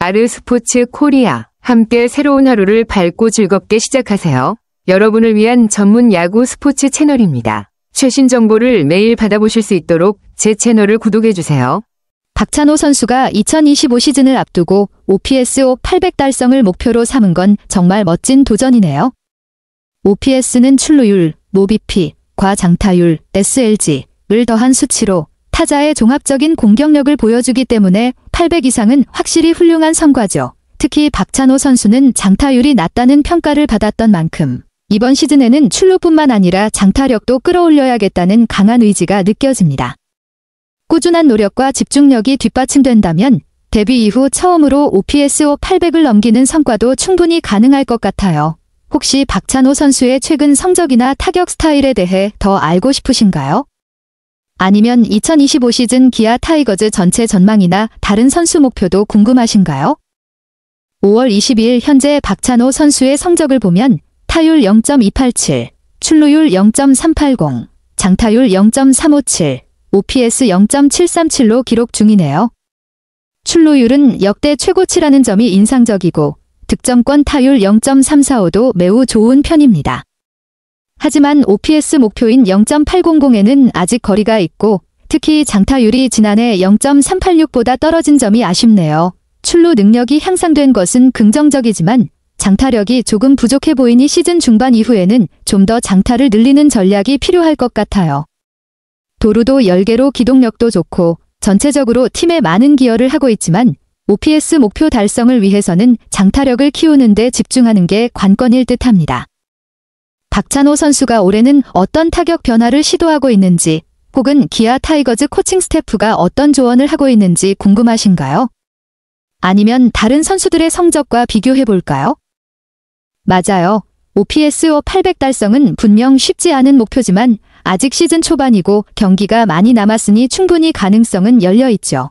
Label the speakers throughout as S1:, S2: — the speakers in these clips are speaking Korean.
S1: 아르스포츠 코리아. 함께 새로운 하루를 밝고 즐겁게 시작하세요. 여러분을 위한 전문 야구 스포츠 채널입니다. 최신 정보를 매일 받아보실 수 있도록 제 채널을 구독해주세요.
S2: 박찬호 선수가 2025 시즌을 앞두고 OPS 800 달성을 목표로 삼은 건 정말 멋진 도전이네요. OPS는 출루율, 모비피, 과장타율, SLG를 더한 수치로 타자의 종합적인 공격력을 보여주기 때문에 800 이상은 확실히 훌륭한 성과죠. 특히 박찬호 선수는 장타율이 낮다는 평가를 받았던 만큼 이번 시즌에는 출루뿐만 아니라 장타력도 끌어올려야겠다는 강한 의지가 느껴집니다. 꾸준한 노력과 집중력이 뒷받침된다면 데뷔 이후 처음으로 OPS 800을 넘기는 성과도 충분히 가능할 것 같아요. 혹시 박찬호 선수의 최근 성적이나 타격 스타일에 대해 더 알고 싶으신가요? 아니면 2025 시즌 기아 타이거즈 전체 전망이나 다른 선수 목표도 궁금하신가요? 5월 22일 현재 박찬호 선수의 성적을 보면 타율 0.287, 출루율 0.380, 장타율 0.357, OPS 0.737로 기록 중이네요. 출루율은 역대 최고치라는 점이 인상적이고 득점권 타율 0.345도 매우 좋은 편입니다. 하지만 OPS 목표인 0.800에는 아직 거리가 있고 특히 장타율이 지난해 0.386보다 떨어진 점이 아쉽네요. 출루 능력이 향상된 것은 긍정적이지만 장타력이 조금 부족해 보이니 시즌 중반 이후에는 좀 더 장타를 늘리는 전략이 필요할 것 같아요. 도루도 10개로 기동력도 좋고 전체적으로 팀에 많은 기여를 하고 있지만 OPS 목표 달성을 위해서는 장타력을 키우는 데 집중하는 게 관건일 듯합니다. 박찬호 선수가 올해는 어떤 타격 변화를 시도하고 있는지 혹은 기아 타이거즈 코칭 스태프가 어떤 조언을 하고 있는지 궁금하신가요? 아니면 다른 선수들의 성적과 비교해볼까요? 맞아요. OPS 800 달성은 분명 쉽지 않은 목표지만 아직 시즌 초반이고 경기가 많이 남았으니 충분히 가능성은 열려있죠.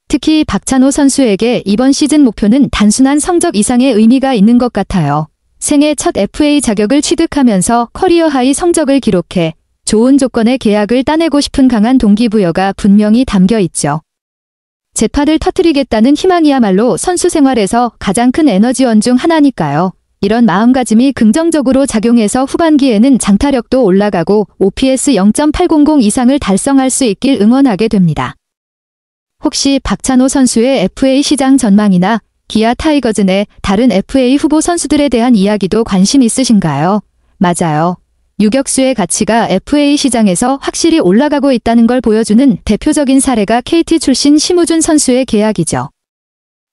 S2: 특히 박찬호 선수에게 이번 시즌 목표는 단순한 성적 이상의 의미가 있는 것 같아요. 생애 첫 FA 자격을 취득하면서 커리어 하이 성적을 기록해 좋은 조건의 계약을 따내고 싶은 강한 동기부여가 분명히 담겨 있죠. 재판을 터뜨리겠다는 희망이야말로 선수 생활에서 가장 큰 에너지원 중 하나니까요. 이런 마음가짐이 긍정적으로 작용해서 후반기에는 장타력도 올라가고 OPS 0.800 이상을 달성할 수 있길 응원하게 됩니다. 혹시 박찬호 선수의 FA 시장 전망이나 기아 타이거즈 내 다른 FA 후보 선수들에 대한 이야기도 관심 있으신가요? 맞아요. 유격수의 가치가 FA 시장에서 확실히 올라가고 있다는 걸 보여주는 대표적인 사례가 KT 출신 심우준 선수의 계약이죠.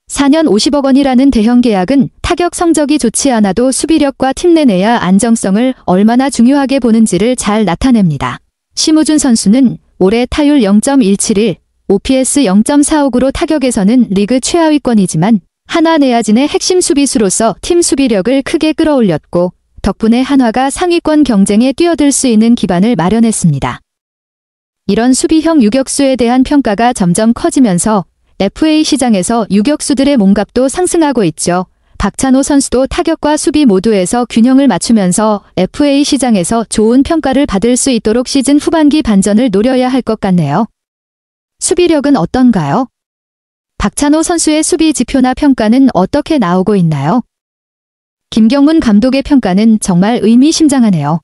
S2: 4년 50억 원이라는 대형 계약은 타격 성적이 좋지 않아도 수비력과 팀 내 내야 안정성을 얼마나 중요하게 보는지를 잘 나타냅니다. 심우준 선수는 올해 타율 0.171, OPS 0.456으로 타격에서는 리그 최하위권이지만 한화 내야진의 핵심 수비수로서 팀 수비력을 크게 끌어올렸고 덕분에 한화가 상위권 경쟁에 뛰어들 수 있는 기반을 마련했습니다. 이런 수비형 유격수에 대한 평가가 점점 커지면서 FA 시장에서 유격수들의 몸값도 상승하고 있죠. 박찬호 선수도 타격과 수비 모두에서 균형을 맞추면서 FA 시장에서 좋은 평가를 받을 수 있도록 시즌 후반기 반전을 노려야 할 것 같네요. 수비력은 어떤가요? 박찬호 선수의 수비 지표나 평가는 어떻게 나오고 있나요? 김경문 감독의 평가는 정말 의미심장하네요.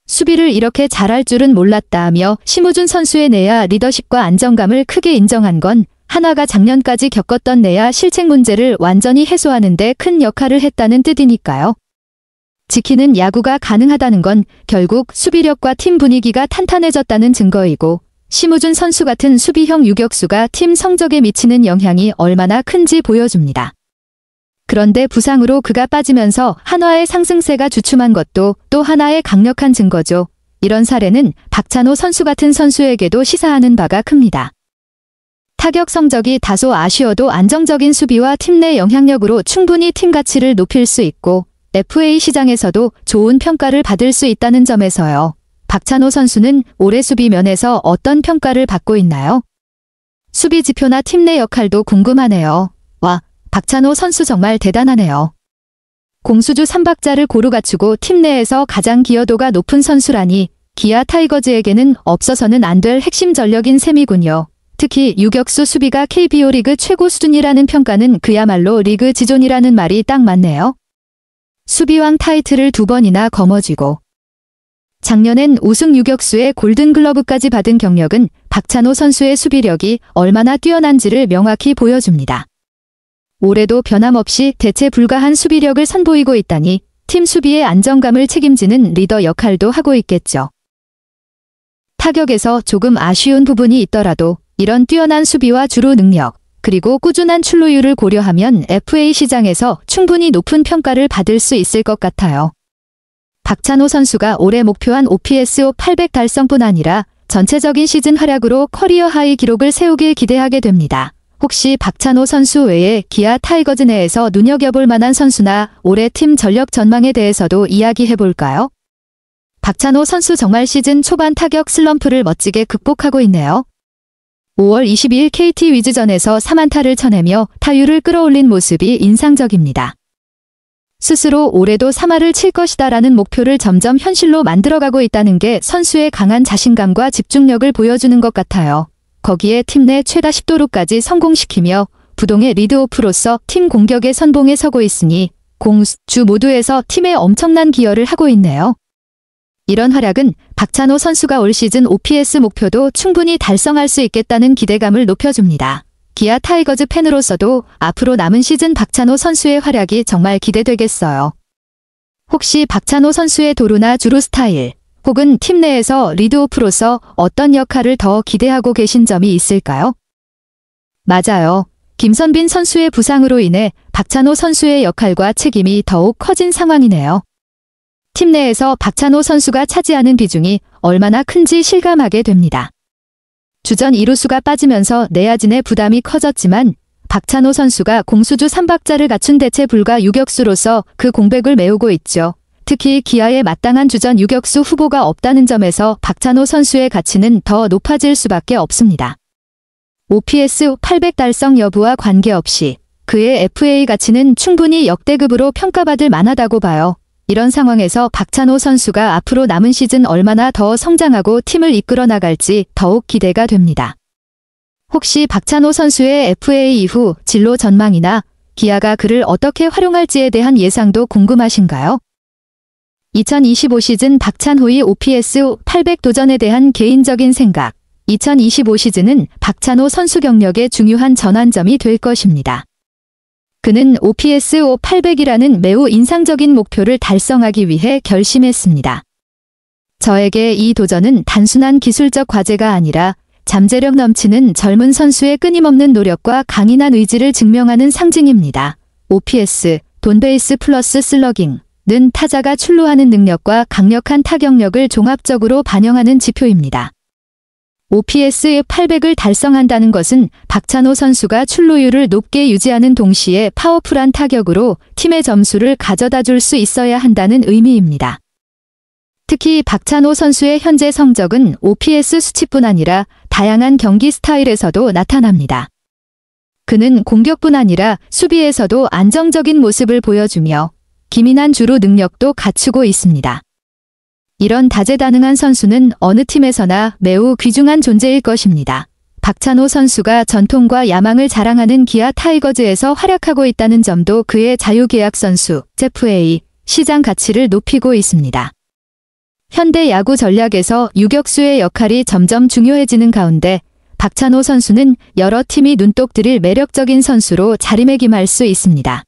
S2: 수비를 이렇게 잘할 줄은 몰랐다며 심우준 선수의 내야 리더십과 안정감을 크게 인정한 건 한화가 작년까지 겪었던 내야 실책 문제를 완전히 해소하는 데 큰 역할을 했다는 뜻이니까요. 지키는 야구가 가능하다는 건 결국 수비력과 팀 분위기가 탄탄해졌다는 증거이고 심우준 선수 같은 수비형 유격수가 팀 성적에 미치는 영향이 얼마나 큰지 보여줍니다. 그런데 부상으로 그가 빠지면서 한화의 상승세가 주춤한 것도 또 하나의 강력한 증거죠. 이런 사례는 박찬호 선수 같은 선수에게도 시사하는 바가 큽니다. 타격 성적이 다소 아쉬워도 안정적인 수비와 팀 내 영향력으로 충분히 팀 가치를 높일 수 있고 FA 시장에서도 좋은 평가를 받을 수 있다는 점에서요. 박찬호 선수는 올해 수비 면에서 어떤 평가를 받고 있나요? 수비 지표나 팀 내 역할도 궁금하네요. 와, 박찬호 선수 정말 대단하네요. 공수주 3박자를 고루 갖추고 팀 내에서 가장 기여도가 높은 선수라니 기아 타이거즈에게는 없어서는 안 될 핵심 전력인 셈이군요. 특히 유격수 수비가 KBO 리그 최고 수준이라는 평가는 그야말로 리그 지존이라는 말이 딱 맞네요. 수비왕 타이틀을 2번이나 거머쥐고 작년엔 우승 유격수의 골든글러브까지 받은 경력은 박찬호 선수의 수비력이 얼마나 뛰어난지를 명확히 보여줍니다. 올해도 변함없이 대체 불가한 수비력을 선보이고 있다니 팀 수비의 안정감을 책임지는 리더 역할도 하고 있겠죠. 타격에서 조금 아쉬운 부분이 있더라도 이런 뛰어난 수비와 주루 능력, 그리고 꾸준한 출루율을 고려하면 FA 시장에서 충분히 높은 평가를 받을 수 있을 것 같아요. 박찬호 선수가 올해 목표한 OPS 800 달성뿐 아니라 전체적인 시즌 활약으로 커리어 하이 기록을 세우길 기대하게 됩니다. 혹시 박찬호 선수 외에 기아 타이거즈 내에서 눈여겨볼 만한 선수나 올해 팀 전력 전망에 대해서도 이야기해볼까요? 박찬호 선수 정말 시즌 초반 타격 슬럼프를 멋지게 극복하고 있네요. 5월 22일 KT 위즈전에서 3안타를 쳐내며 타율을 끌어올린 모습이 인상적입니다. 스스로 올해도 3할을 칠 것이다라는 목표를 점점 현실로 만들어가고 있다는 게 선수의 강한 자신감과 집중력을 보여주는 것 같아요. 거기에 팀 내 최다 10도루까지 성공시키며 부동의 리드오프로서 팀 공격의 선봉에 서고 있으니 공수, 주 모두에서 팀에 엄청난 기여를 하고 있네요. 이런 활약은 박찬호 선수가 올 시즌 OPS 목표도 충분히 달성할 수 있겠다는 기대감을 높여줍니다. 기아 타이거즈 팬으로서도 앞으로 남은 시즌 박찬호 선수의 활약이 정말 기대되겠어요. 혹시 박찬호 선수의 도루나 주루 스타일, 혹은 팀 내에서 리드오프로서 어떤 역할을 더 기대하고 계신 점이 있을까요? 맞아요. 김선빈 선수의 부상으로 인해 박찬호 선수의 역할과 책임이 더욱 커진 상황이네요. 팀 내에서 박찬호 선수가 차지하는 비중이 얼마나 큰지 실감하게 됩니다. 주전 2루수가 빠지면서 내야진의 부담이 커졌지만 박찬호 선수가 공수주 3박자를 갖춘 대체 불가 유격수로서 그 공백을 메우고 있죠. 특히 기아에 마땅한 주전 유격수 후보가 없다는 점에서 박찬호 선수의 가치는 더 높아질 수밖에 없습니다. OPS 800 달성 여부와 관계없이 그의 FA 가치는 충분히 역대급으로 평가받을 만하다고 봐요. 이런 상황에서 박찬호 선수가 앞으로 남은 시즌 얼마나 더 성장하고 팀을 이끌어 나갈지 더욱 기대가 됩니다. 혹시 박찬호 선수의 FA 이후 진로 전망이나 기아가 그를 어떻게 활용할지에 대한 예상도 궁금하신가요? 2025 시즌 박찬호의 OPS 800 도전에 대한 개인적인 생각. 2025 시즌은 박찬호 선수 경력의 중요한 전환점이 될 것입니다. 그는 OPS 800이라는 매우 인상적인 목표를 달성하기 위해 결심했습니다. 저에게 이 도전은 단순한 기술적 과제가 아니라 잠재력 넘치는 젊은 선수의 끊임없는 노력과 강인한 의지를 증명하는 상징입니다. OPS, 돈베이스 플러스 슬러깅 는 타자가 출루하는 능력과 강력한 타격력을 종합적으로 반영하는 지표입니다. OPS 800을 달성한다는 것은 박찬호 선수가 출루율을 높게 유지하는 동시에 파워풀한 타격으로 팀의 점수를 가져다 줄 수 있어야 한다는 의미입니다. 특히 박찬호 선수의 현재 성적은 OPS 수치뿐 아니라 다양한 경기 스타일에서도 나타납니다. 그는 공격뿐 아니라 수비에서도 안정적인 모습을 보여주며 기민한 주루 능력도 갖추고 있습니다. 이런 다재다능한 선수는 어느 팀에서나 매우 귀중한 존재일 것입니다. 박찬호 선수가 전통과 야망을 자랑하는 기아 타이거즈에서 활약하고 있다는 점도 그의 자유계약 선수, FA, 시장 가치를 높이고 있습니다. 현대 야구 전략에서 유격수의 역할이 점점 중요해지는 가운데 박찬호 선수는 여러 팀이 눈독 들일 매력적인 선수로 자리매김할 수 있습니다.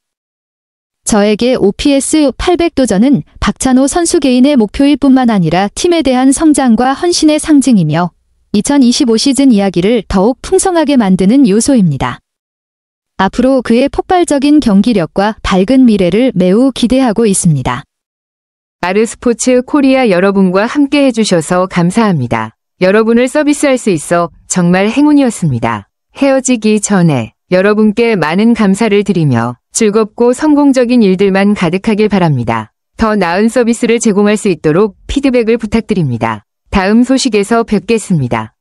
S2: 저에게 OPS 800 도전은 박찬호 선수 개인의 목표일 뿐만 아니라 팀에 대한 성장과 헌신의 상징이며 2025 시즌 이야기를 더욱 풍성하게 만드는 요소입니다. 앞으로 그의 폭발적인 경기력과 밝은 미래를 매우 기대하고 있습니다.
S1: 아르스포츠 코리아 여러분과 함께 해주셔서 감사합니다. 여러분을 서비스할 수 있어 정말 행운이었습니다. 헤어지기 전에 여러분께 많은 감사를 드리며 즐겁고 성공적인 일들만 가득하길 바랍니다. 더 나은 서비스를 제공할 수 있도록 피드백을 부탁드립니다. 다음 소식에서 뵙겠습니다.